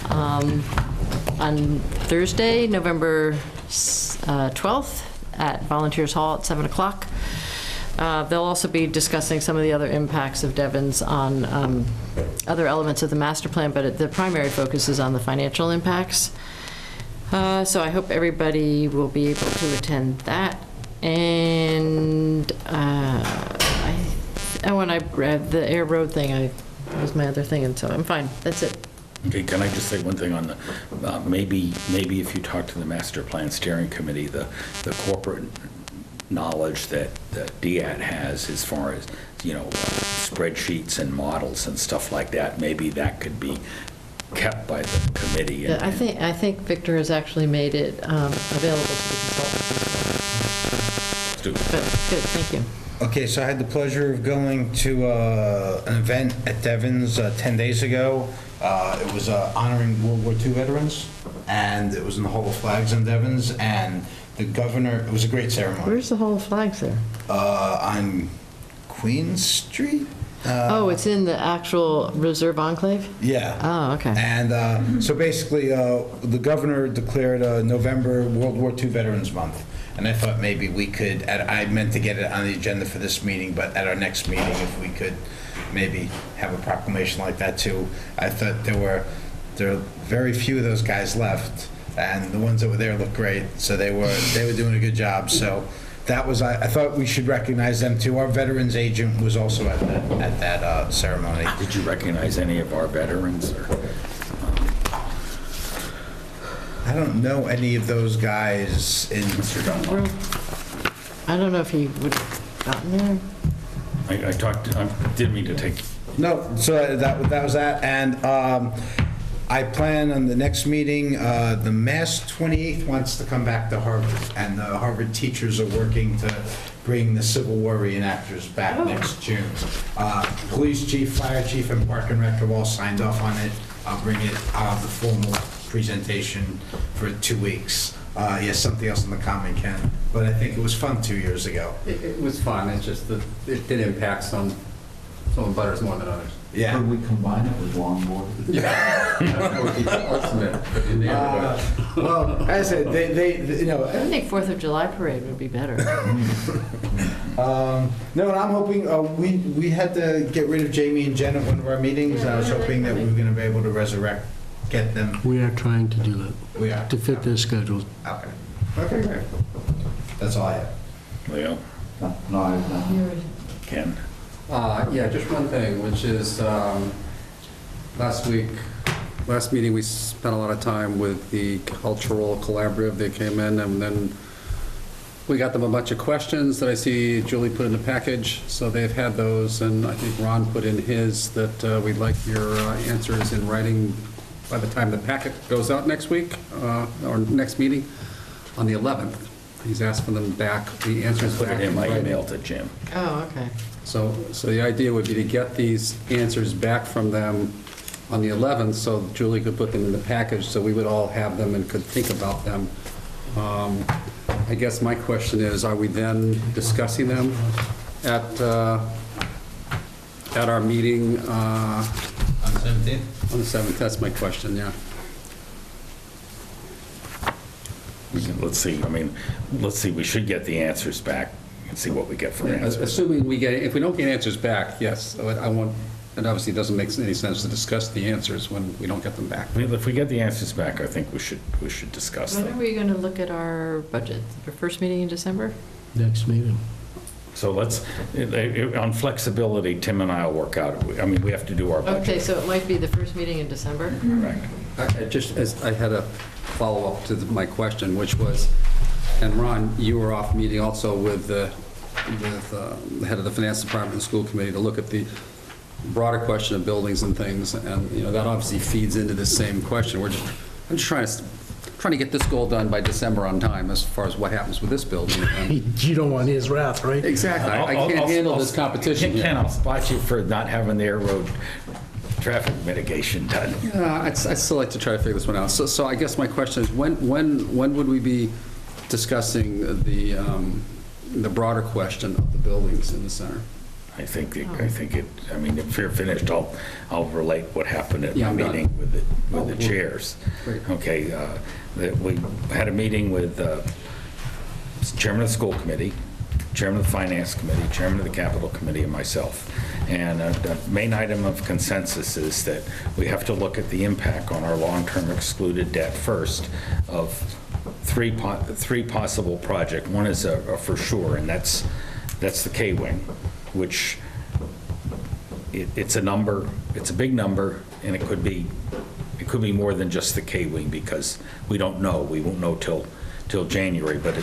on Thursday, November 12th at Volunteers Hall at 7 o'clock. They'll also be discussing some of the other impacts of Devens on other elements of the master plan, but the primary focus is on the financial impacts. So I hope everybody will be able to attend that. And when I read the Air Road thing, that was my other thing, and so I'm fine. That's it. Okay, can I just say one thing on the, maybe if you talk to the Master Plan Steering Committee, the corporate knowledge that DIAT has as far as, spreadsheets and models and stuff like that, maybe that could be kept by the committee. Yeah, I think Victor has actually made it available to the consultants. Do it. But good, thank you. Okay, so I had the pleasure of going to an event at Devens 10 days ago. It was honoring World War II veterans, and it was in the Hall of Flags in Devens, and the governor, it was a great ceremony. Where's the Hall of Flags there? On Queen Street? It's in the actual Reserve Enclave? Yeah. Oh, okay. And so basically, the governor declared November World War II Veterans Month. And I thought maybe we could, I meant to get it on the agenda for this meeting, but at our next meeting, if we could maybe have a proclamation like that too. I thought there were very few of those guys left, and the ones that were there looked great, so they were doing a good job. So that was, I thought we should recognize them too. Our veterans agent was also at that ceremony. Did you recognize any of our veterans, or? I don't know any of those guys in. Mr. Dunlop? I don't know if he would have gotten there. I talked, I didn't mean to take, No, so that was that, and I plan on the next meeting, the Mass 28th wants to come back to Harvard, and the Harvard teachers are working to bring the Civil War reenactors back next June. Police chief, fire chief, and park and rec have all signed off on it. I'll bring it, I'll have the formal presentation for 2 weeks. Yes, something else in the comment, Ken, but I think it was fun 2 years ago. It was fun, it's just that it did impact some butters more than others. Yeah. Could we combine it with longboard? Well, as I said, they, you know. I think 4th of July parade would be better. No, and I'm hoping, we had to get rid of Jamie and Jen at one of our meetings, and I was hoping that we were gonna be able to resurrect, get them. We are trying to do that, We are. to fit their schedules. Okay. Okay, great. That's all I have. Leo, No, I have nothing. Ken? Yeah, just one thing, which is, last meeting, we spent a lot of time with the cultural collaborative. They came in, and then we got them a bunch of questions that I see Julie put in the package, so they've had those, and I think Ron put in his, that we'd like your answers in writing by the time the packet goes out next week, or next meeting, on the 11th. He's asked for them back, the answers Put back it in my writing. email to Jim. Oh, okay. So the idea would be to get these answers back from them on the 11th, so Julie could put them in the package, so we would all have them and could think about them. I guess my question is, are we then discussing them at our meeting On 17th? on the 7th? That's my question, yeah. Let's see, I mean, let's see, we should get the answers back and see what we get from answers. Assuming we get, if we don't get answers back, yes, I want, it obviously doesn't make any sense to discuss the answers when we don't get them back. If we get the answers back, I think we should discuss When are them. we going to look at our budget? Our first meeting in December? Next meeting. So let's, on flexibility, Tim and I will work out, I mean, we have to do our budget. Okay, so it might be the first meeting in December? Correct. I had a follow-up to my question, which was, and Ron, you were off meeting also with the head of the finance department and school committee to look at the broader question of buildings and things, and, you know, that obviously feeds into the same question. I'm just trying to get this goal done by December on time as far as what happens with this building. And You don't want his wrath, right? exactly, I can't handle this competition. Ken, I'll spot you for not having the air road traffic mitigation done. I'd still like to try to figure this one out. So I guess my question is, when would we be discussing the broader question of the buildings in the center? I think it, I mean, if you're finished, I'll relate what happened at Yeah, the I'm done. meeting with the chairs. Great. Okay, that we had a meeting with chairman of the school committee, chairman of the finance committee, chairman of the capital committee, and myself. And the main item of consensus is that we have to look at the impact on our long-term excluded debt first of three possible projects. One is a for sure, and that's the K-wing, which it's a number, it's a big number, and it could be more than just the K-wing, because we don't know. We won't know till January, but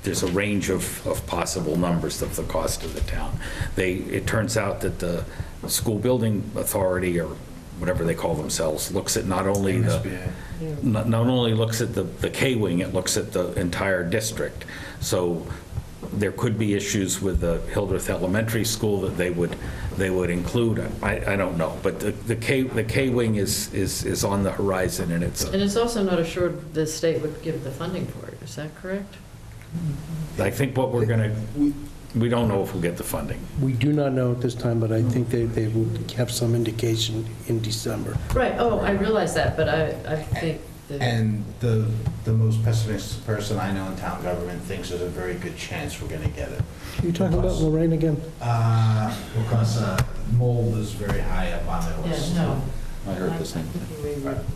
there's a range of possible numbers of the cost of the town. It turns out that the school building authority, or whatever they call themselves, looks at not only not only looks at the K-wing, it looks at the entire district. So there could be issues with the Hildreth Elementary School that they would include. I don't know, but the K-wing is on the horizon, and it's. And it's also not assured the state would give the funding for it, is that correct? I think what we don't know if we'll get the funding. We do not know at this time, but I think they will have some indication in December. Right, oh, I realize that, but I think that. And the most pessimistic person I know in town government thinks there's a very good chance we're gonna get it. Are you talking about Lorraine again? Because mold is very high up on their list. Yeah, no. I heard the same thing.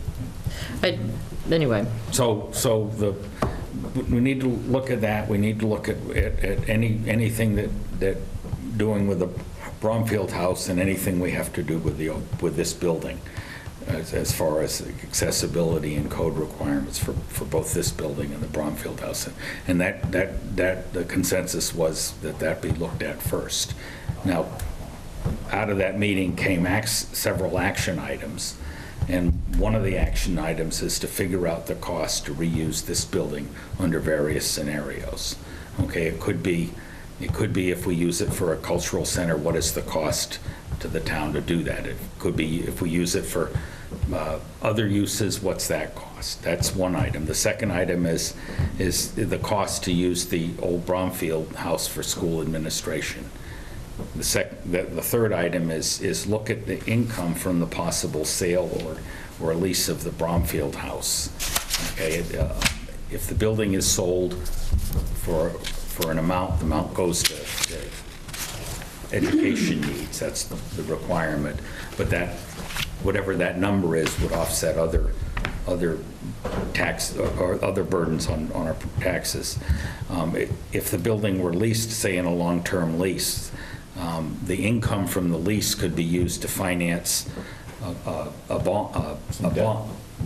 Anyway, So we need to look at that, we need to look at anything that doing with the Bromfield House and anything we have to do with this building, as far as accessibility and code requirements for both this building and the Bromfield House. And that the consensus was that be looked at first. Now, out of that meeting came several action items. And one of the action items is to figure out the cost to reuse this building under various scenarios. Okay, it could be if we use it for a cultural center, what is the cost to the town to do that? It could be if we use it for other uses, what's that cost? That's one item. The second item is the cost to use the old Bromfield House for school administration. The third item is look at the income from the possible sale or lease of the Bromfield House. Okay, if the building is sold for an amount, the amount goes to education needs. That's the requirement. But that, whatever that number is, would offset other tax or other burdens on our taxes. If the building were leased, say in a long-term lease, the income from the lease could be used to finance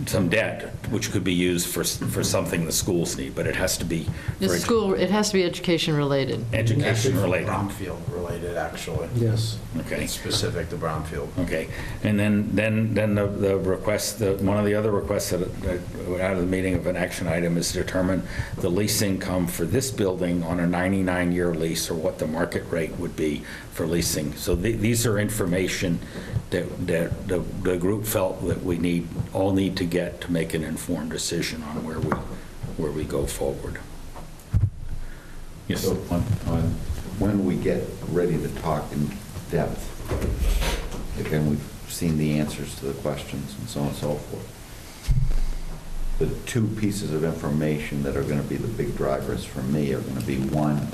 some debt, which could be used for something the schools need, but it has to be It has to be education related. education related. Brownfield related, actually. Yes. Okay. It's specific to Brownfield. Okay, and then the request, one of the other requests that out of the meeting of an action item is to determine the lease income for this building on a 99-year lease, or what the market rate would be for leasing. So these are information that the group felt that we all need to get to make an informed decision on where we go forward. Yes. So on when we get ready to talk in depth, again, we've seen the answers to the questions and so on and so forth. The two pieces of information that are going to be the big drivers for me are going to be, one,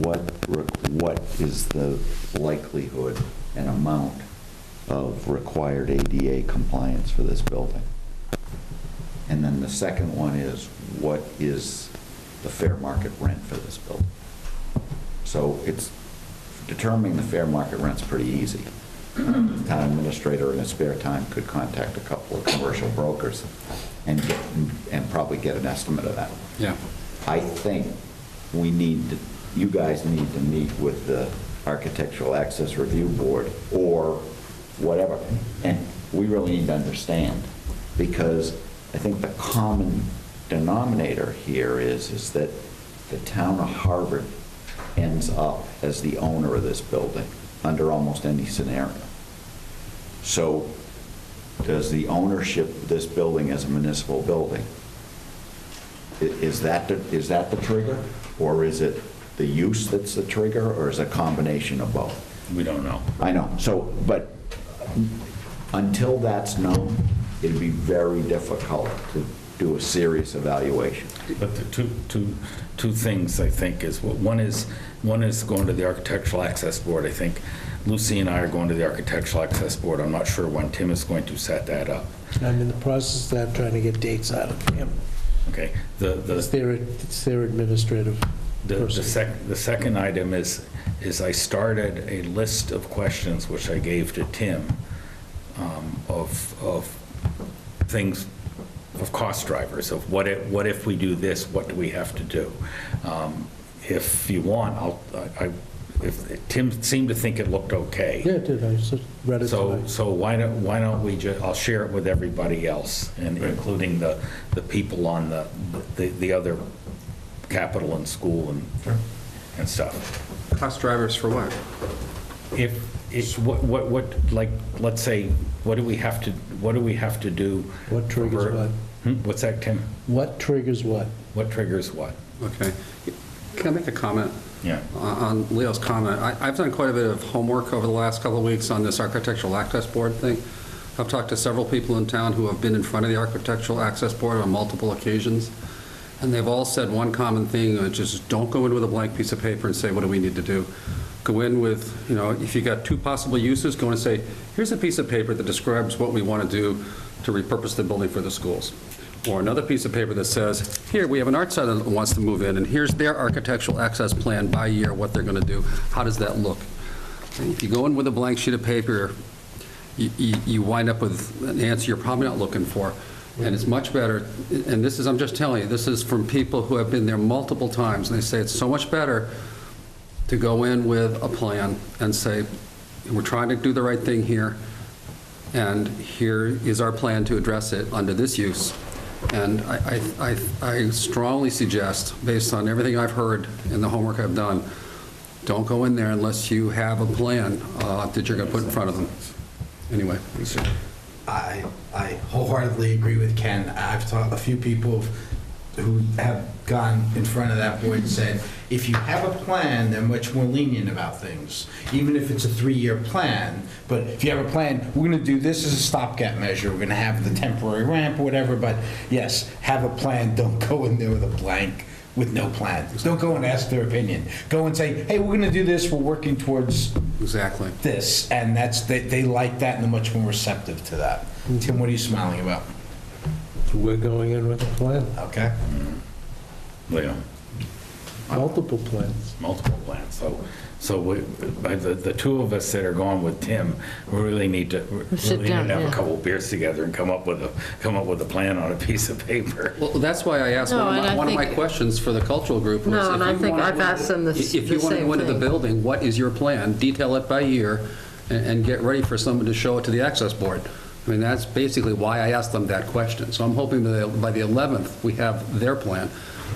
what is the likelihood and amount of required ADA compliance for this building? And then the second one is, what is the fair market rent for this building? So it's determining the fair market rent's pretty easy. The town administrator in his spare time could contact a couple of commercial brokers and probably get an estimate of that. Yeah. I think you guys need to meet with the Architectural Access Review Board or whatever, and we really need to understand, because I think the common denominator here is that the town of Harvard ends up as the owner of this building under almost any scenario. So does the ownership of this building as a municipal building, is that the trigger? Or is it the use that's the trigger, or is it a combination of both? We don't know. I know. So, but until that's known, it'd be very difficult to do a serious evaluation. But the two things, I think, is, one is going to the Architectural Access Board. I think Lucy and I are going to the Architectural Access Board. I'm not sure when Tim is going to set that up. I'm in the process of that, trying to get dates out of him. Okay. It's their administrative person. The second item is I started a list of questions which I gave to Tim of things, of cost drivers, of what if we do this, what do we have to do? If you want, if Tim seemed to think it looked okay. Yeah, it did. I just read it tonight. So why don't we I'll share it with everybody else, and including the people on the other capital and school and stuff. Cost drivers for what? Like, let's say, what do we have to do? What triggers what? What's that, Tim? What triggers what? What triggers what? Okay. Can I make a comment? Yeah. On Leo's comment? I've done quite a bit of homework over the last couple of weeks on this Architectural Access Board thing. I've talked to several people in town who have been in front of the Architectural Access Board on multiple occasions, and they've all said one common thing, which is don't go in with a blank piece of paper and say, what do we need to do? Go in with, if you got two possible uses, go in and say, here's a piece of paper that describes what we want to do to repurpose the building for the schools. or another piece of paper that says, here, we have an art center that wants to move in, and here's their architectural access plan by year, what they're going to do. How does that look? And if you go in with a blank sheet of paper, you wind up with an answer you're probably not looking for. And it's much better, and this is, I'm just telling you, this is from people who have been there multiple times, and they say it's so much better to go in with a plan and say, we're trying to do the right thing here, and here is our plan to address it under this use. And I strongly suggest, based on everything I've heard and the homework I've done, don't go in there unless you have a plan that you're going to put in front of them. Anyway. I wholeheartedly agree with Ken. I've talked a few people who have gone in front of that board and said, if you have a plan, they're much more lenient about things, even if it's a 3-year plan. But if you have a plan, we're going to do this as a stopgap measure, we're going to have the temporary ramp or whatever, but yes, have a plan. Don't go in there with a blank, with no plan. Don't go and ask their opinion. Go and say, hey, we're going to do this, we're working towards Exactly. this, and they like that and they're much more receptive to that. Tim, what are you smiling about? We're going in with a plan, Okay. Yeah, multiple plans. multiple plans. So the two of us that are going with Tim, we really need to Sit really down, need to have yeah. a couple beers together and come up with a plan on a piece of paper. Well, that's why I asked, No, and I one of my think- questions for the cultural group was, No, and if I you think wanna I've go- asked them if you the want to same go into the thing. building, what is your plan? Detail it by year and get ready for someone to show it to the access board. I mean, that's basically why I asked them that question. So I'm hoping that by the 11th, we have their plan.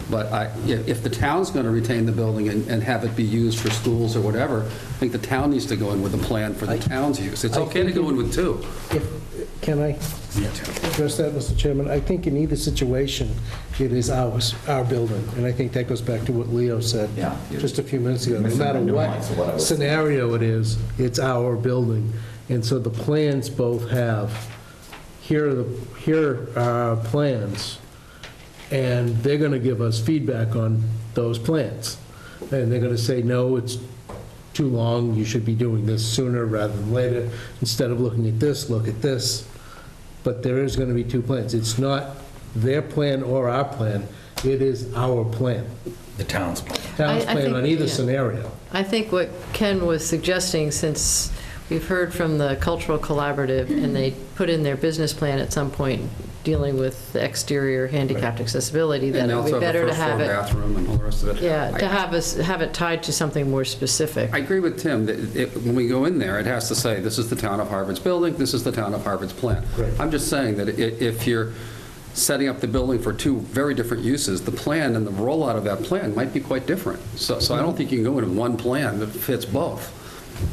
But if the town's going to retain the building and have it be used for schools or whatever, I think the town needs to go in with a plan for the town's use. It's I okay to think go in with two. Can I address that, Mr. Chairman? I think in either situation, it is our building, and I think that goes back to what Leo said Yeah. just a few minutes ago. No Missing the matter nuance of what I what was scenario it is, it's our building. And so the plans both have, here are our plans, and they're going to give us feedback on those plans. And they're going to say, no, it's too long, you should be doing this sooner rather than later. Instead of looking at this, look at this. But there is going to be two plans. It's not their plan or our plan, it is our plan. The town's plan. Town's I plan think- on either yeah. scenario. I think what Ken was suggesting, since we've heard from the Cultural Collaborative, and they put in their business plan at some point dealing with the exterior handicapped accessibility, that And it they would also be have a better to first floor have it, bathroom and all the rest of it. yeah, to have it tied to something more specific. I agree with Tim, that when we go in there, it has to say, this is the town of Harvard's building, this is the town of Harvard's plan. Right. I'm just saying that if you're setting up the building for two very different uses, the plan and the rollout of that plan might be quite different. So I don't think you can go into one plan that fits both.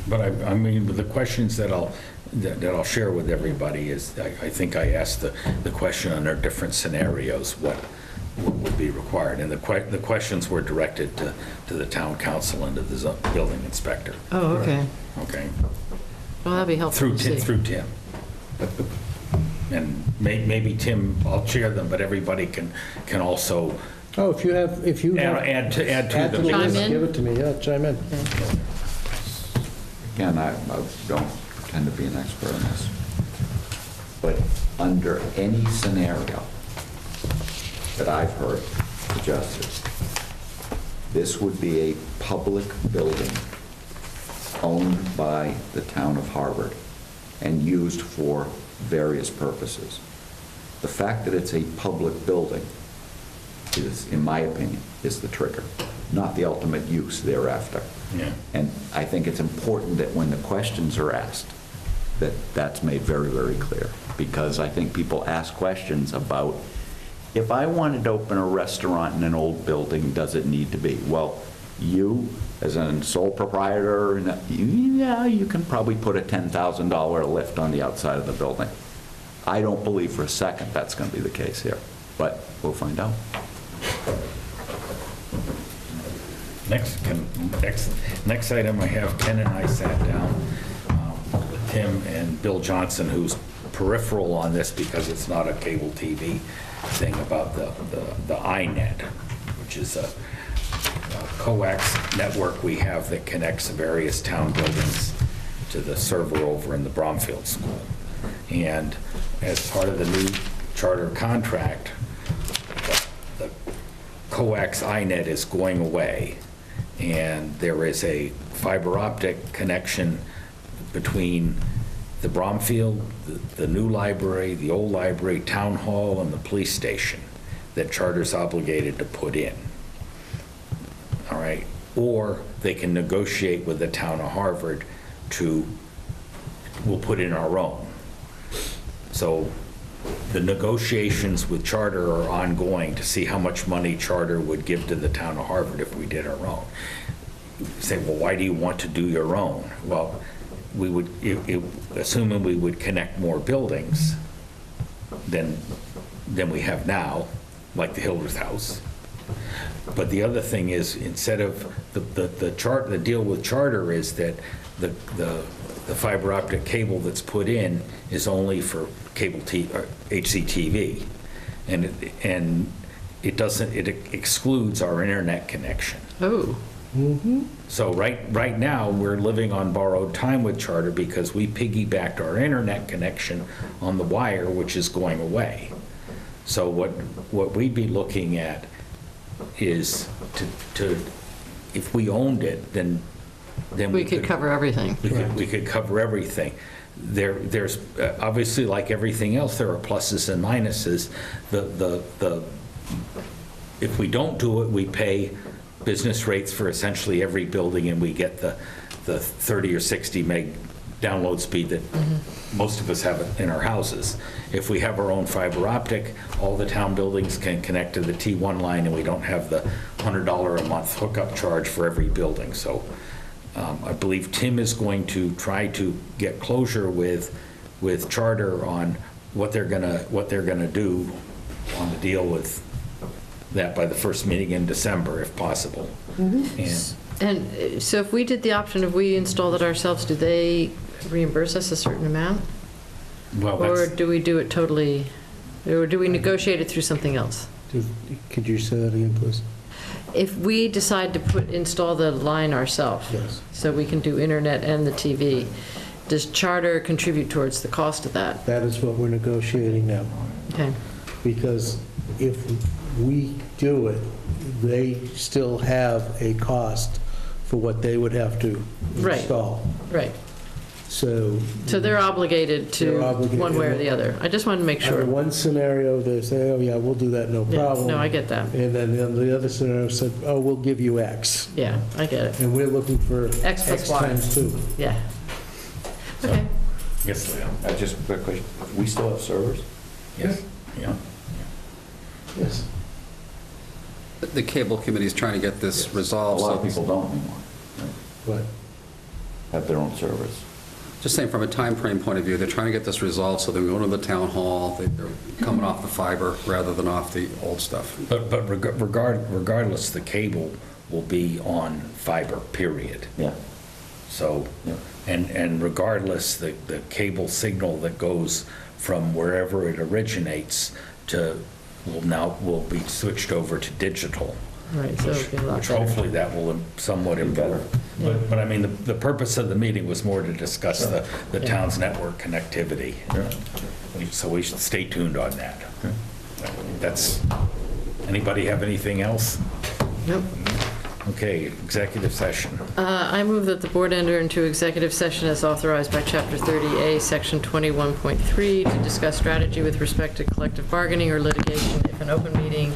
But I mean, the questions that I'll share with everybody is, I think I asked the question under different scenarios, what would be required? And the questions were directed to the town council and to the building inspector. Oh, okay. Okay? Well, that'd be helpful to see. Through Tim. And maybe Tim, I'll chair them, but everybody can also Oh, if you have, add to add to them. the Chime list, in? give it to me, yeah, chime in. Again, I don't pretend to be an expert on this, but under any scenario that I've heard suggested, this would be a public building owned by the town of Harvard and used for various purposes. The fact that it's a public building is, in my opinion, is the trigger, not the ultimate use thereafter. Yeah. And I think it's important that when the questions are asked, that that's made very, very clear. Because I think people ask questions about, if I wanted to open a restaurant in an old building, does it need to be? Well, you, as a sole proprietor, yeah, you can probably put a $10,000 lift on the outside of the building. I don't believe for a second that's going to be the case here, but we'll find out. Next item, I have Ken and I sat down with Tim and Bill Johnson, who's peripheral on this because it's not a cable TV thing, about the iNet, which is a coax network we have that connects various town buildings to the server over in the Bromfield School. And as part of the new charter contract, coax iNet is going away, and there is a fiber optic connection between the Bromfield, the new library, the old library, town hall, and the police station that Charter's obligated to put in. All right? Or they can negotiate with the town of Harvard we'll put in our own. So the negotiations with Charter are ongoing to see how much money Charter would give to the town of Harvard if we did our own. You say, well, why do you want to do your own? Well, we would, assuming we would connect more buildings than we have now, like the Hildreth House. But the other thing is, instead of the deal with Charter is that the fiber optic cable that's put in is only for cable or HCTV, and it excludes our internet connection. Oh, So right now, we're living on borrowed time with Charter because we piggybacked our internet connection on the wire, which is going away. So what we'd be looking at is if we owned it, then we could cover everything. we could cover everything. There's obviously, like everything else, there are pluses and minuses. If we don't do it, we pay business rates for essentially every building, and we get the 30 or 60 meg download speed that most of us have in our houses. If we have our own fiber optic, all the town buildings can connect to the T1 line, and we don't have the $100 a month hookup charge for every building. So I believe Tim is going to try to get closure with Charter on what they're gonna do on the deal with that by the first meeting in December, if possible. And so if we did the option of we installed it ourselves, do they reimburse us a certain amount? Well, Or do we do it totally, or do we negotiate it through something else? Could you say that again, please? If we decide to install the line ourselves, Yes. so we can do internet and the TV, does Charter contribute towards the cost of that? That is what we're negotiating now. Okay, Because if we do it, they still have a cost for what they would have to Right. install. right. So So they're obligated to They're obligated. one way or the other. I just wanted to make under sure. one scenario, they say, oh, yeah, we'll do that, no Yeah, problem. no, I get that. And then the other scenario said, oh, we'll give you X. Yeah, I get it. And we're looking for X plus X Y. times 2. Yeah. So- Okay. Yes, Leo. Just a quick question. We still have servers? Yes. Yeah. Yes. The cable committee is trying to get this A resolved. lot of so- people don't anymore, But have their own servers. Just saying, from a time frame point of view, they're trying to get this resolved, so they go to the town hall, they're coming off the fiber rather than off the old stuff. But regardless, the cable will be on fiber, period. Yeah. So, Yeah. and regardless, the cable signal that goes from wherever it originates will be switched over to digital. Right, so it'll be a lot Which better. hopefully that will somewhat improve. But I mean, the purpose of the meeting was more to discuss the town's network connectivity. So we should stay tuned on that. Anybody have anything else? Nope. Okay, executive session. I move that the board enter into executive session as authorized by Chapter 30A, Section 21.3, to discuss strategy with respect to collective bargaining or litigation if an open meeting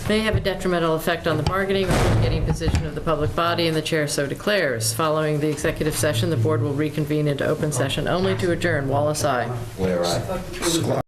may have a detrimental effect on the bargaining or litigating position of the public body, and the chair so declares. Following the executive session, the board will reconvene into open session only to adjourn. Wallace, aye. Where I.